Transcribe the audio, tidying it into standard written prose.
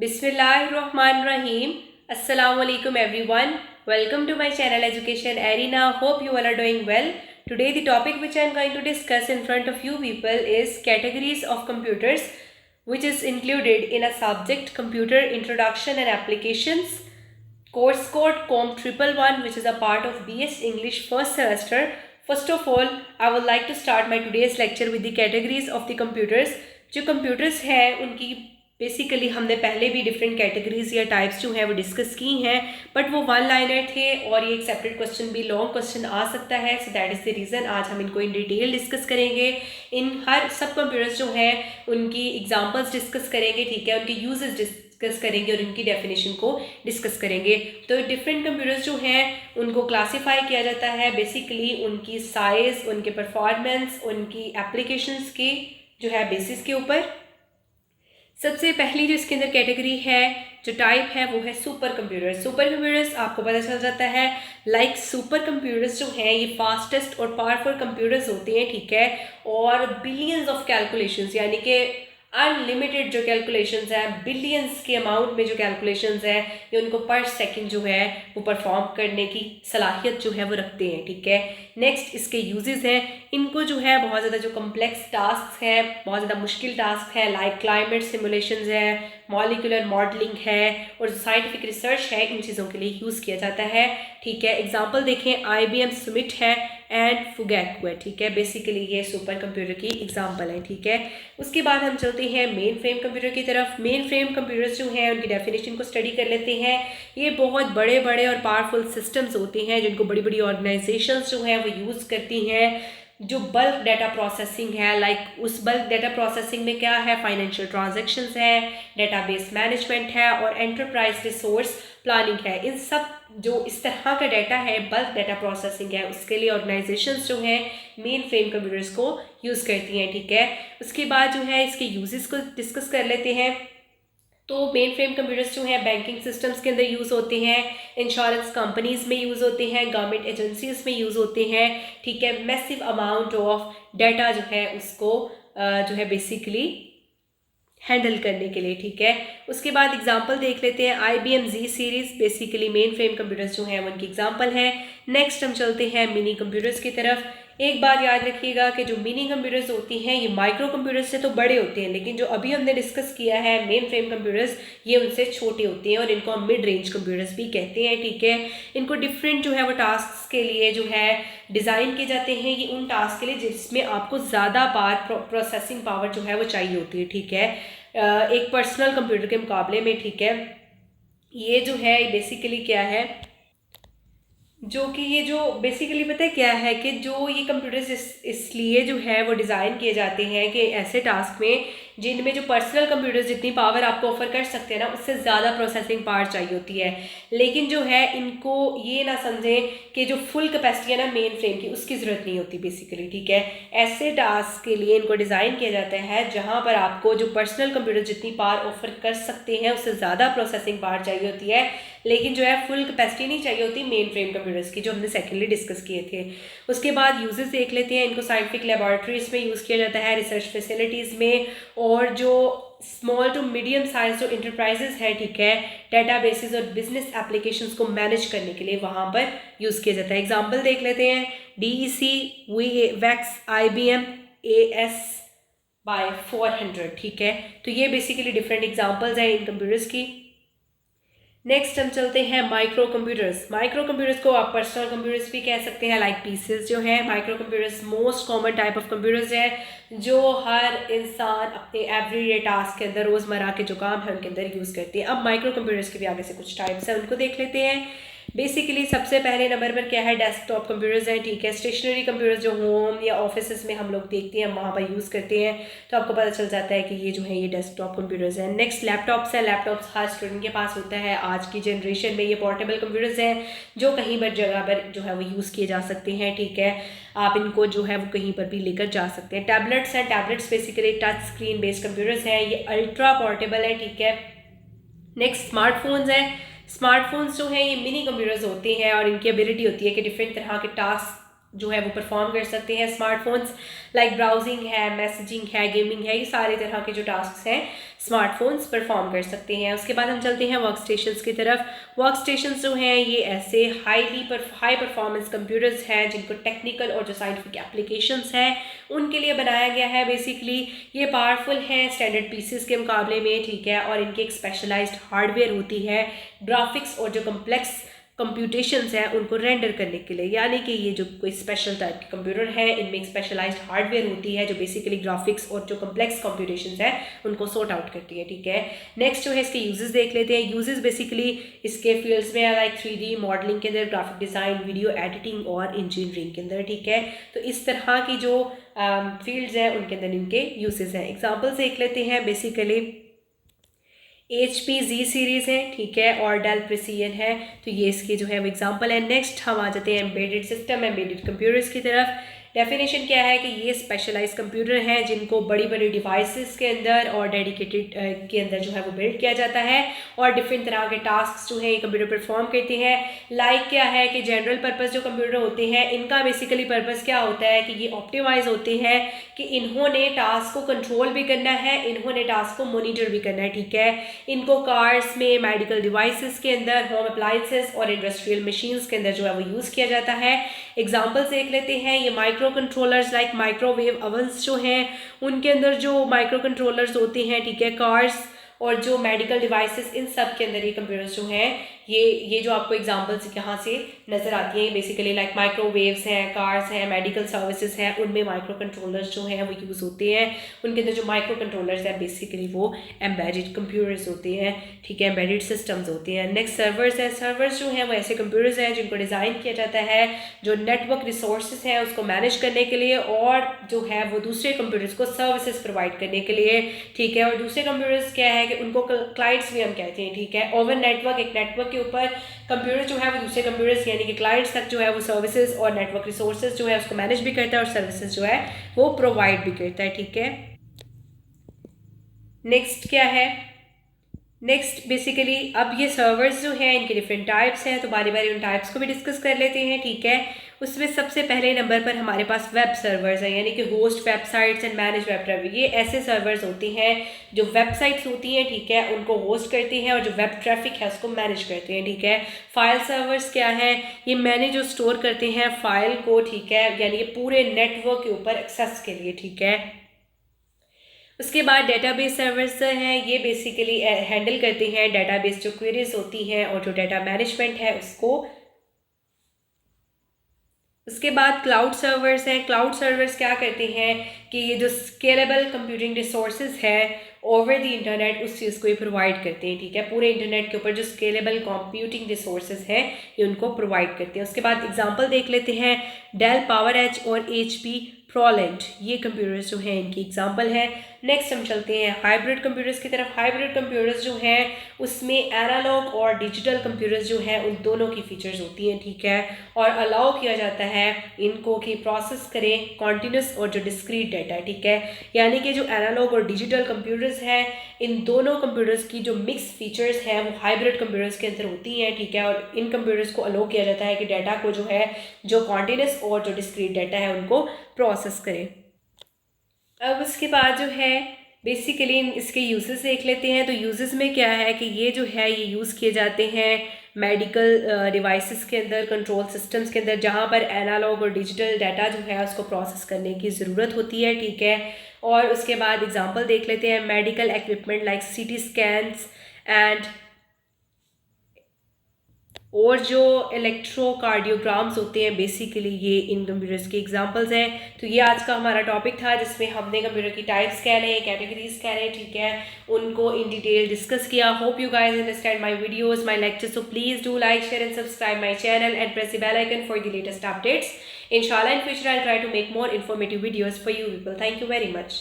Bismillahirrahmanirrahim. Assalamu alaikum everyone. Welcome to my channel Education Arena. Hope you all are doing well. Today the topic which I am going to discuss in front of you people is categories of computers, which is included in a subject Computer Introduction and Applications, course code COM 111, which is a part of BS English first semester. First of all, I would like to start my today's lecture with the categories of the computers. जो computers हैं उनकी basically हमने पहले भी different categories या types जो हैं वो डिस्कस की हैं, बट वो वन लाइनर थे और ये एक्सेप्टेड क्वेश्चन भी लॉन्ग क्वेश्चन आ सकता है. So that is the reason आज हम इनको इन डिटेल डिस्कस करेंगे. इन हर सब कंप्यूटर्स जो हैं उनकी एग्जांपल्स डिस्कस करेंगे, ठीक है, उनके यूजेस डिस्कस करेंगे और उनकी डेफिनेशन को डिस्कस करेंगे. तो डिफरेंट कंप्यूटर्स जो हैं उनको क्लासीफाई किया जाता है बेसिकली उनकी साइज़, उनके परफॉर्मेंस, उनकी एप्लीकेशंस के जो है बेसिस के ऊपर. सबसे पहली जो इसके अंदर कैटेगरी है, जो टाइप है, वो है सुपर कंप्यूटर्स. सुपर कंप्यूटर्स आपको पता चल जाता है लाइक सुपर कंप्यूटर्स जो हैं ये फास्टेस्ट और पावरफुल कंप्यूटर्स होते हैं, ठीक है, और बिलियंस ऑफ कैलकुलेशंस यानी कि अनलिमिटेड जो कैलकुलेशंस हैं, बिलियंस के अमाउंट में जो कैलकुलेशंस हैं ये उनको पर सेकंड जो है वो परफॉर्म करने की सलाहियत जो है वो रखते हैं, ठीक है. नेक्स्ट इसके यूजेस हैं. इनको जो है बहुत ज़्यादा जो कम्प्लेक्स टास्क हैं, बहुत ज़्यादा मुश्किल टास्क हैं लाइक क्लाइमेट सिमुलेशंस है, मॉलिक्यूलर मॉडलिंग है और साइंटिफिक रिसर्च है, इन चीज़ों के लिए यूज़ किया जाता है, ठीक है. एग्जांपल देखें, IBM सुमिट है एंड फुगैकू है, ठीक है. बेसिकली ये सुपर कंप्यूटर की एग्जांपल है, ठीक है. उसके बाद हम चलते हैं मेन फ्रेम कंप्यूटर की तरफ. मेन फ्रेम कंप्यूटर्स जो हैं उनकी डेफिनेशन को स्टडी कर लेते हैं. ये बहुत बड़े बड़े और पावरफुल सिस्टम्स होते हैं जिनको बड़ी बड़ी ऑर्गेनाइजेशंस जो हैं वो यूज़ करती हैं. जो बल्क डाटा प्रोसेसिंग है, लाइक उस बल्क डाटा प्रोसेसिंग में क्या है, फाइनेंशियल ट्रांजैक्शंस है, डेटाबेस मैनेजमेंट है और एंटरप्राइज रिसोर्स प्लानिंग है. इन सब जो इस तरह का डाटा है, बल्क डाटा प्रोसेसिंग है, उसके लिए ऑर्गेनाइजेशंस जो हैं मेन फ्रेम कंप्यूटर्स को यूज़ करती हैं, ठीक है. उसके बाद जो है इसके यूजेस को डिस्कस कर लेते हैं. तो मेन फ्रेम कंप्यूटर्स जो हैं बैंकिंग सिस्टम्स के अंदर यूज़ होते हैं, इंश्योरेंस कंपनीज़ में यूज़ होते हैं, गवर्नमेंट एजेंसीज़ में यूज़ होते हैं, ठीक है. मैसिव अमाउंट ऑफ डाटा जो है उसको जो है बेसिकली हैंडल करने के लिए, ठीक है. उसके बाद एग्जांपल देख लेते हैं. IBM Z series basically main frame computers जो हैं उनकी एग्जांपल है. नेक्स्ट हम चलते हैं मिनी कंप्यूटर्स की तरफ. एक बात याद रखिएगा कि जो मिनी कंप्यूटर्स होती हैं ये माइक्रो कंप्यूटर्स से तो बड़े होते हैं, लेकिन जो अभी हमने डिस्कस किया है मेन फ्रेम कंप्यूटर्स ये उनसे छोटे होते हैं और इनको हम मिड रेंज कंप्यूटर्स भी कहते हैं, ठीक है. इनको डिफरेंट जो है वो टास्क के लिए जो है डिज़ाइन किए जाते हैं. ये उन टास्क के लिए जिसमें आपको ज़्यादा प्रोसेसिंग पावर जो है वो चाहिए होती है, ठीक है, एक पर्सनल कंप्यूटर के मुकाबले में, ठीक है. ये जो है बेसिकली क्या है, जो कि ये जो बेसिकली पता है क्या है कि जो ये कंप्यूटर्स इसलिए जो है वो डिज़ाइन किए जाते हैं कि ऐसे टास्क में जिनमें जो पर्सनल कंप्यूटर्स जितनी पावर आपको ऑफर कर सकते हैं ना उससे ज़्यादा प्रोसेसिंग पावर चाहिए होती है. लेकिन जो है इनको ये ना समझें कि जो फुल कैपेसिटी है ना मेन फ्रेम की उसकी ज़रूरत नहीं होती बेसिकली, ठीक है. ऐसे टास्क के लिए इनको डिज़ाइन किया जाता है जहाँ पर आपको जो पर्सनल कंप्यूटर जितनी पावर ऑफर कर सकते हैं उससे ज़्यादा प्रोसेसिंग पावर चाहिए होती है, लेकिन जो है फुल कैपेसिटी नहीं चाहिए होती मेन फ्रेम कंप्यूटर्स की, जो हमने सेकेंडली डिस्कस किए थे. उसके बाद यूजेस देख लेते हैं. इनको साइंटिफिक लेबॉरेटरीज में यूज़ किया जाता है, रिसर्च फैसिलिटीज़ में, और जो स्मॉल टू मीडियम साइज जो इंटरप्राइजेस है, ठीक है, डेटाबेसेस और बिजनेस एप्लीकेशंस को मैनेज करने के लिए वहाँ पर यूज़ किया जाता है. एग्जांपल देख लेते हैं. DEC, VEX, IBM AS by 400, ठीक है. तो ये बेसिकली डिफरेंट एग्जांपल्स हैं इन कंप्यूटर्स की. नेक्स्ट हम चलते हैं माइक्रो कंप्यूटर्स. माइक्रो कंप्यूटर्स को आप पर्सनल कंप्यूटर्स भी कह सकते हैं लाइक पीसीज जो है. Micro computers most common type of computers हैं जो हर इंसान अपने एवरीडे टास्क के अंदर रोज़मर्रा के जो काम है उनके अंदर यूज़ करते हैं. अब माइक्रो कंप्यूटर्स के भी आगे से कुछ टाइप्स हैं उनको देख लेते हैं. बेसिकली सबसे पहले नंबर पर क्या है, डेस्कटॉप कंप्यूटर्स हैं, ठीक है. स्टेशनरी कंप्यूटर्स जो होम या ऑफिस में हम लोग देखते हैं वहाँ पर यूज़ करते हैं, तो आपको पता चल जाता है कि ये जो है ये डेस्कटॉप कंप्यूटर्स हैं. नेक्स्ट लैपटॉप्स हैं. लैपटॉप्स हर स्टूडेंट के पास होता है आज की जनरेशन में. ये पोर्टेबल कंप्यूटर्स हैं जो कहीं पर जगह पर जो है वो यूज़ किए जा सकते हैं, ठीक है. आप इनको जो है वो कहीं पर भी लेकर जा सकते हैं. टैबलेट्स हैं. Tablets basically touch screen based computers हैं, ये अल्ट्रा पोर्टेबल है, ठीक है. नेक्स्ट स्मार्टफोन्स हैं. स्मार्टफोन्स जो हैं ये मिनी कंप्यूटर्स होते हैं और इनकी एबिलिटी होती है कि डिफरेंट तरह के टास्क जो है वो परफॉर्म कर सकते हैं। स्मार्टफोन्स लाइक ब्राउजिंग है, मैसेजिंग है, गेमिंग है, ये सारे तरह के जो टास्क हैं स्मार्टफोन्स परफॉर्म कर सकते हैं। उसके बाद हम चलते हैं वर्क स्टेशंस की तरफ। वर्क स्टेशंस जो हैं ये ऐसे हाई परफॉर्मेंस कंप्यूटर्स हैं जिनको टेक्निकल और जो साइंटिफिक एप्लीकेशंस हैं उनके लिए बनाया गया है। बेसिकली ये पावरफुल हैं स्टैंडर्ड पीसीस के मुकाबले में, ठीक है, और इनकी एक स्पेशलाइज्ड हार्डवेयर होती है ग्राफिक्स और जो कम्प्लेक्स कंप्यूटेशंस हैं उनको रेंडर करने के लिए। यानी कि ये जो कोई स्पेशल टाइप के कंप्यूटर है इनमें एक स्पेशलाइज्ड हार्डवेयर होती है जो बेसिकली ग्राफिक्स और जो कम्प्लेक्स कंप्यूटेशंस हैं उनको सॉर्ट आउट करती है, ठीक है। नेक्स्ट जो है इसके यूजेस देख लेते हैं। यूजेस बेसिकली इसके फील्ड्स में लाइक 3D मॉडलिंग के अंदर, ग्राफिक डिज़ाइन, वीडियो एडिटिंग और इंजीनियरिंग के अंदर, ठीक है। तो इस तरह की जो फील्ड्स हैं उनके अंदर इनके यूजेस हैं। एग्जाम्पल्स देख लेते हैं। बेसिकली HP Z सीरीज़ है, ठीक है, और डेल प्रेसियन है, तो ये इसके जो है वो एग्जांपल है। नेक्स्ट हम आ जाते हैं एम्बेडेड सिस्टम, एम्बेडेड कंप्यूटर्स की तरफ। डेफिनेशन क्या है कि ये स्पेशलाइज्ड कंप्यूटर हैं जिनको बड़ी बड़ी डिवाइसेस के अंदर और डेडिकेटेड के अंदर जो है वो बिल्ड किया जाता है और डिफरेंट तरह के टास्क जो है ये कंप्यूटर परफॉर्म करते हैं। लाइक क्या है कि जनरल पर्पस जो कंप्यूटर होते हैं इनका बेसिकली पर्पस क्या होता है कि ये ऑप्टिमाइज होते हैं कि इन्होंने टास्क को कंट्रोल भी करना है, इन्होंने टास्क को मोनिटर भी करना है, ठीक है। इनको कार्स में, मेडिकल डिवाइसेस के अंदर, होम अप्लाइंसेस और इंडस्ट्रियल मशीन्स के अंदर जो है वो यूज़ किया जाता है। एग्जाम्पल्स देख लेते हैं। ये micro controllers like microwave ovens जो हैं उनके अंदर जो माइक्रो कंट्रोलर्स होते हैं, ठीक है, कार्स और जो मेडिकल डिवाइसेस इन सब के अंदर ये कंप्यूटर्स जो हैं ये जो आपको एग्जांपल्स यहाँ से नज़र आती हैं बेसिकली लाइक माइक्रोवेव्स हैं, कार्स हैं, मेडिकल सर्विसेज हैं, उनमें माइक्रो कंट्रोलर्स जो हैं वो यूज़ होते हैं। उनके अंदर जो माइक्रो कंट्रोलर्स हैं बेसिकली वो एम्बेडेड कंप्यूटर्स होते हैं, ठीक है, एम्बेडेड सिस्टम्स होते हैं। नेक्स्ट सर्वर्स हैं। सर्वर्स जो हैं वो ऐसे कंप्यूटर्स हैं जिनको डिज़ाइन किया जाता है जो नेटवर्क रिसोर्सेज हैं उसको मैनेज करने के लिए और जो है वो दूसरे कंप्यूटर्स को सर्विसेज प्रोवाइड करने के लिए, ठीक है। और दूसरे कंप्यूटर्स क्या है कि उनको क्लाइंट्स भी हम कहते हैं, ठीक है। ओवर नेटवर्क, एक नेटवर्क के ऊपर कंप्यूटर जो है वो दूसरे कंप्यूटर्स यानी कि क्लाइंट्स तक जो है वो सर्विसेज और नेटवर्क रिसोर्सेज जो है उसको मैनेज भी करता है और सर्विसेज जो है वो प्रोवाइड भी करता है, ठीक है। नेक्स्ट क्या है? नेक्स्ट बेसिकली अब ये सर्वर्स जो हैं इनके डिफरेंट टाइप्स हैं, तो बारी बारी उन टाइप्स को भी डिस्कस कर लेते हैं, ठीक है। उसमें सबसे पहले नंबर पर हमारे पास वेब सर्वर्स हैं यानी कि host websites and manage web traffic. ये ऐसे सर्वर्स होती हैं जो वेबसाइट्स होती हैं, ठीक है, उनको होस्ट करती हैं और जो वेब ट्रैफिक है उसको मैनेज करते हैं, ठीक है। फाइल सर्वर्स क्या है? ये मैनेज और स्टोर करते हैं फाइल को, ठीक है, यानी कि पूरे नेटवर्क के ऊपर एक्सेस के लिए, ठीक है। उसके बाद डेटाबेस सर्वर्स हैं, ये बेसिकली हैंडल करते हैं डेटाबेस जो क्वेरीज होती हैं और जो डेटा मैनेजमेंट है उसको। उसके बाद क्लाउड सर्वर्स हैं। क्लाउड सर्वर्स क्या करते हैं कि ये जो स्केलेबल कंप्यूटिंग रिसोर्सेज है ओवर द इंटरनेट उस चीज़ को ये प्रोवाइड करते हैं, ठीक है। पूरे इंटरनेट के ऊपर जो स्केलेबल कंप्यूटिंग रिसोर्सेज हैं ये उनको प्रोवाइड करते हैं। उसके बाद एग्जांपल देख लेते हैं। डेल पावर एज और HP प्रोलेंट, ये कंप्यूटर्स जो हैं इनकी एग्जांपल है। नेक्स्ट हम चलते हैं हाइब्रिड कंप्यूटर्स की तरफ। हाइब्रिड कंप्यूटर्स जो हैं उसमें एनालॉग और डिजिटल कंप्यूटर्स जो हैं उन दोनों की फीचर्स होती हैं, ठीक है, और अलाउ किया जाता है इनको कि प्रोसेस करें कॉन्टीन्यूस और जो डिस्क्रीट डाटा है, ठीक है। यानी कि जो एनालॉग और डिजिटल कंप्यूटर्स हैं इन दोनों कंप्यूटर्स की जो मिक्स फीचर्स हैं वो हाइब्रिड कंप्यूटर्स के अंदर होती हैं, ठीक है, और इन कंप्यूटर्स को अलाउ किया जाता है कि डाटा को जो है जो कॉन्टीन्यूस और जो डिस्क्रीट डाटा है उनको प्रोसेस करें। अब उसके बाद जो है बेसिकली इसके यूजेस देख लेते हैं। तो यूजेस में क्या है कि ये जो है ये यूज़ किए जाते हैं मेडिकल डिवाइसेस के अंदर, कंट्रोल सिस्टम्स के अंदर, जहाँ पर एनालॉग और डिजिटल डाटा जो है उसको प्रोसेस करने की ज़रूरत होती है, ठीक है। और उसके बाद एग्जांपल देख लेते हैं। Medical equipment like CT scans and और जो इलेक्ट्रोकार्डियोग्राम्स होते हैं बेसिकली ये इन कंप्यूटर्स के एग्जांपल्स हैं। तो ये आज का हमारा टॉपिक था जिसमें हमने कंप्यूटर की टाइप्स कह रहे हैं, कैटेगरीज कह रहे हैं, ठीक है, उनको इन डिटेल डिस्कस किया। Hope you guys understand my videos, my lectures, so please do like, share and subscribe my channel and press the bell icon for the latest updates. Inshallah in future I'll try to make more informative videos for you people. Thank you very much.